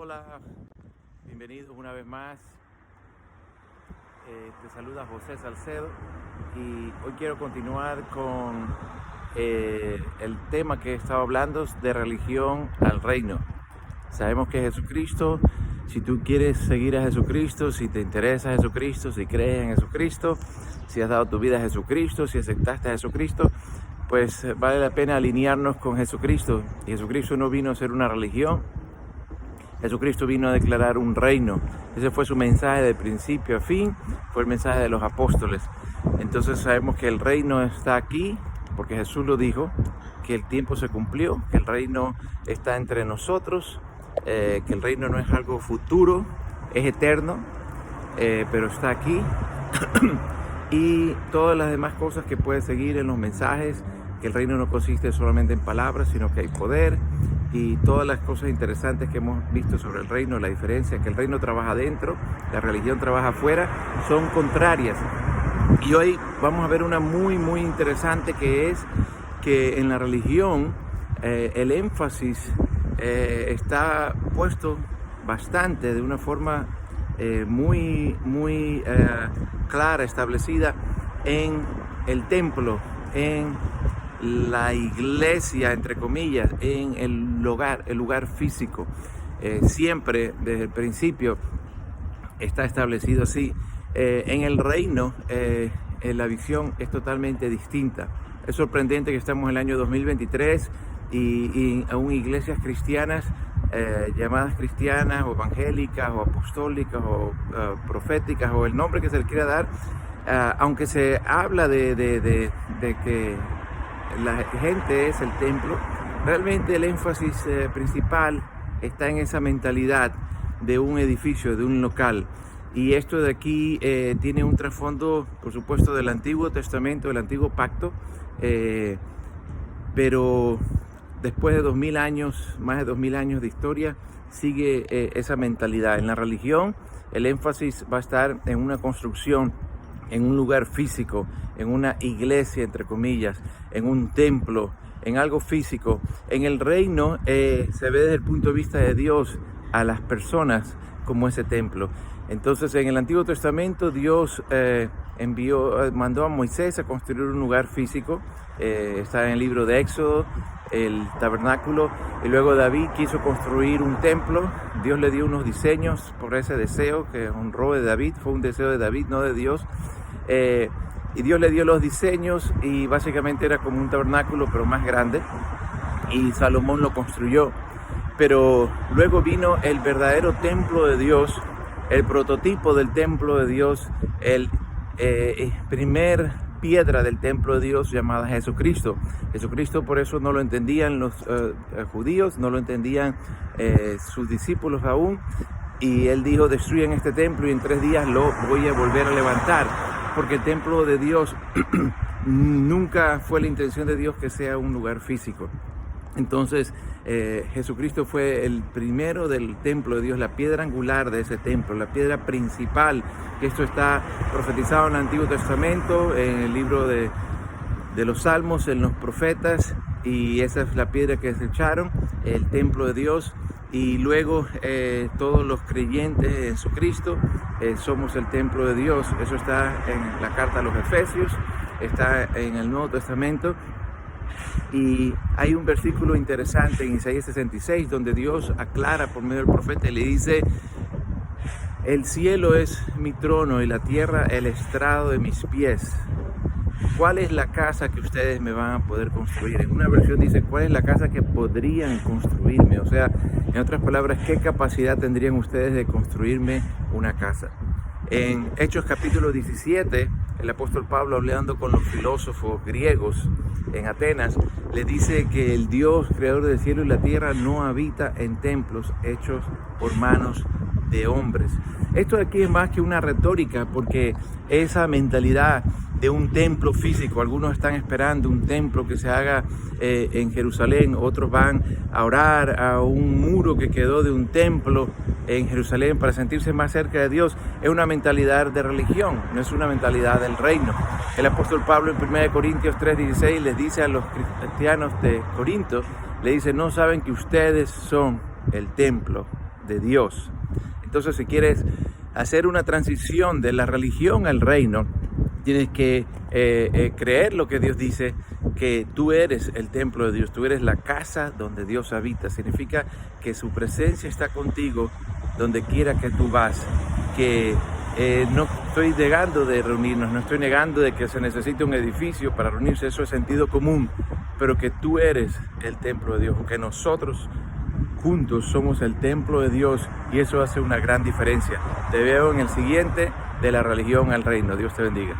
Hola, bienvenidos una vez más. Te saluda José Salcedo y hoy quiero continuar con el tema que he estado hablando de religión al reino. Sabemos que Jesucristo, si tú quieres seguir a Jesucristo, si te interesa Jesucristo, si crees en Jesucristo, si has dado tu vida a Jesucristo, si aceptaste a Jesucristo, pues vale la pena alinearnos con Jesucristo. Y Jesucristo no vino a ser una religión. Jesucristo vino a declarar un reino. Ese fue su mensaje de principio a fin, fue el mensaje de los apóstoles. Entonces sabemos que el reino está aquí, porque Jesús lo dijo, que el tiempo se cumplió, que el reino está entre nosotros, que el reino no es algo futuro, es eterno, pero está aquí. Y todas las demás cosas que puedes seguir en los mensajes, que el reino no consiste solamente en palabras, sino que hay poder, y todas las cosas interesantes que hemos visto sobre el reino, la diferencia, que el reino trabaja dentro, la religión trabaja afuera, son contrarias. Y hoy vamos a ver una muy interesante, que es que en la religión el énfasis está puesto bastante, de una forma muy clara, establecida en el templo, en la iglesia, entre comillas, en el lugar físico. Siempre desde el principio está establecido así. En el reino la visión es totalmente distinta. Es sorprendente que estamos en el año 2023 y aún iglesias cristianas, llamadas cristianas o evangélicas o apostólicas o proféticas, o el nombre que se le quiera dar, aunque se habla de que la gente es el templo, realmente el énfasis principal está en esa mentalidad de un edificio, de un local. Y esto de aquí tiene un trasfondo, por supuesto, del Antiguo Testamento, del Antiguo Pacto, pero después de 2000 años, más de 2000 años de historia, sigue esa mentalidad. En la religión, el énfasis va a estar en una construcción, en un lugar físico, en una iglesia, entre comillas, en un templo, en algo físico. En el reino se ve desde el punto de vista de Dios a las personas como ese templo. Entonces, en el Antiguo Testamento, Dios mandó a Moisés a construir un lugar físico. Está en el libro de Éxodo, el tabernáculo, y luego David quiso construir un templo. Dios le dio unos diseños por ese deseo que honró de David, fue un deseo de David, no de Dios. Y Dios le dio los diseños y básicamente era como un tabernáculo, pero más grande, y Salomón lo construyó. Pero luego vino el verdadero templo de Dios, el prototipo del templo de Dios, el primer piedra del templo de Dios, llamada Jesucristo. Jesucristo, por eso no lo entendían los judíos, no lo entendían sus discípulos aún, y él dijo: destruyan este templo y en 3 días lo voy a volver a levantar, porque el templo de Dios nunca fue la intención de Dios que sea un lugar físico. Entonces Jesucristo fue el primero del templo de Dios, la piedra angular de ese templo, la piedra principal, que esto está profetizado en el Antiguo Testamento, en el libro de los Salmos, en los profetas, y esa es la piedra que desecharon, el templo de Dios. Y luego todos los creyentes en Jesucristo somos el templo de Dios. Eso está en la carta a los Efesios, está en el Nuevo Testamento. Y hay un versículo interesante en Isaías 66 donde Dios aclara por medio del profeta y le dice: el cielo es mi trono y la tierra el estrado de mis pies. ¿Cuál es la casa que ustedes me van a poder construir? En una versión dice: ¿cuál es la casa que podrían construirme? O sea, en otras palabras, ¿qué capacidad tendrían ustedes de construirme una casa? En Hechos capítulo 17, el apóstol Pablo, hablando con los filósofos griegos en Atenas, le dice que el Dios creador del cielo y la tierra no habita en templos hechos por manos de hombres. Esto de aquí es más que una retórica, porque esa mentalidad de un templo físico, algunos están esperando un templo que se haga en Jerusalén, otros van a orar a un muro que quedó de un templo en Jerusalén para sentirse más cerca de Dios. Es una mentalidad de religión, no es una mentalidad del reino. El apóstol Pablo en 1 Corintios 3:16 les dice a los cristianos de Corinto, le dice: no saben que ustedes son el templo de Dios. Entonces, si quieres hacer una transición de la religión al reino, tienes que creer lo que Dios dice, que tú eres el templo de Dios, tú eres la casa donde Dios habita. Significa que su presencia está contigo donde quiera que tú vas, que no estoy negando de reunirnos, no estoy negando de que se necesite un edificio para reunirse, eso es sentido común, pero que tú eres el templo de Dios, que nosotros juntos somos el templo de Dios, y eso hace una gran diferencia. Te veo en el siguiente, de la religión al reino. Dios te bendiga.